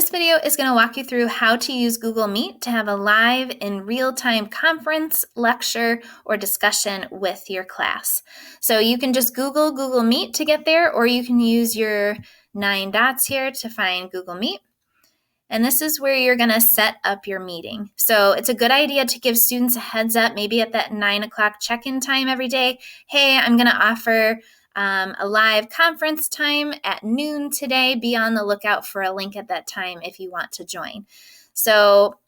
this video is going to walk you through how to use Google Meet to have a live in real-time conference, lecture, or discussion with your class. So you can just Google Meet to get there, or you can use your 9 dots here to find Google Meet. And this is where you're going to set up your meeting. So it's a good idea to give students a heads up, maybe at that 9 o'clock check-in time every day. Hey, I'm going to offer a live conference time at noon today. Be on the lookout for a link at that time if you want to join. So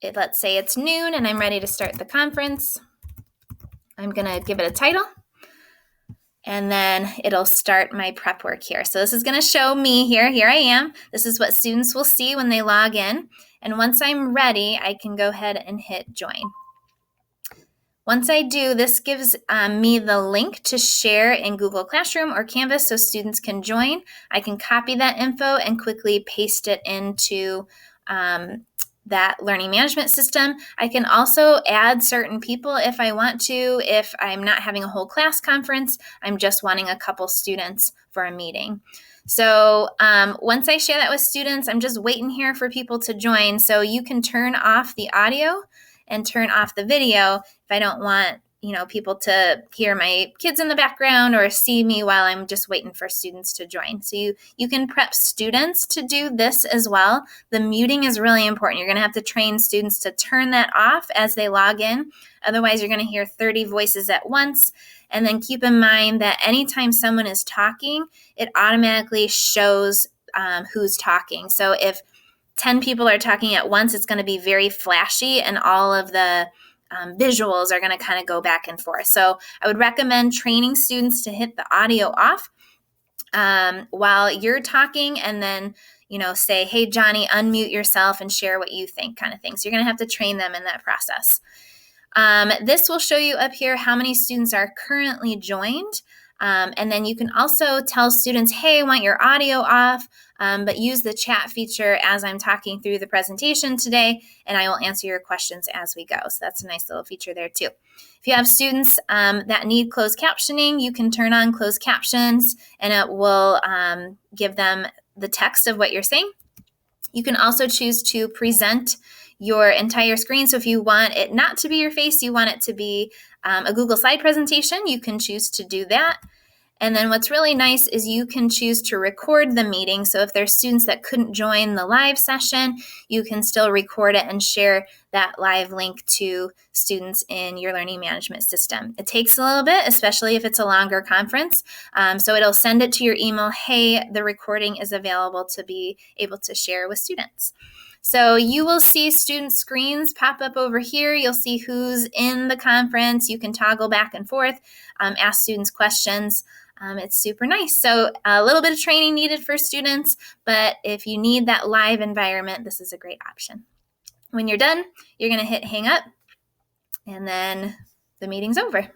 let's say it's noon and I'm ready to start the conference. I'm going to give it a title. And then it'll start my prep work here. So this is going to show me here. Here I am. This is what students will see when they log in. And once I'm ready, I can go ahead and hit join. Once I do, this gives me the link to share in Google Classroom or Canvas so students can join. I can copy that info and quickly paste it into that learning management system. I can also add certain people if I want to. If I'm not having a whole class conference, I'm just wanting a couple students for a meeting. So once I share that with students, I'm just waiting here for people to join. So you can turn off the audio and turn off the video if I don't want people to hear my kids in the background or see me while I'm just waiting for students to join. So you can prep students to do this as well. The muting is really important. You're going to have to train students to turn that off as they log in. Otherwise, you're going to hear 30 voices at once. And then keep in mind that anytime someone is talking, it automatically shows who's talking. So if 10 people are talking at once, it's going to be very flashy and all of the visuals are going to kind of go back and forth. So I would recommend training students to hit the audio off while you're talking and then, say, hey, Johnny, unmute yourself and share what you think kind of thing. So you're going to have to train them in that process. This will show you up here how many students are currently joined. And then you can also tell students, hey, I want your audio off, but use the chat feature as I'm talking through the presentation today, and I will answer your questions as we go. So that's a nice little feature there too. If you have students that need closed captioning, you can turn on closed captions, and it will give them the text of what you're saying. You can also choose to present your entire screen. So if you want it not to be your face, you want it to be a Google slide presentation, you can choose to do that. And then what's really nice is you can choose to record the meeting. So if there's students that couldn't join the live session, you can still record it and share that live link to students in your learning management system. It takes a little bit, especially if it's a longer conference. So it'll send it to your email, hey, the recording is available to be able to share with students. So you will see student screens pop up over here. You'll see who's in the conference. You can toggle back and forth, ask students questions. It's super nice. So a little bit of training needed for students, but if you need that live environment, this is a great option. When you're done, you're going to hit hang up, and then the meeting's over.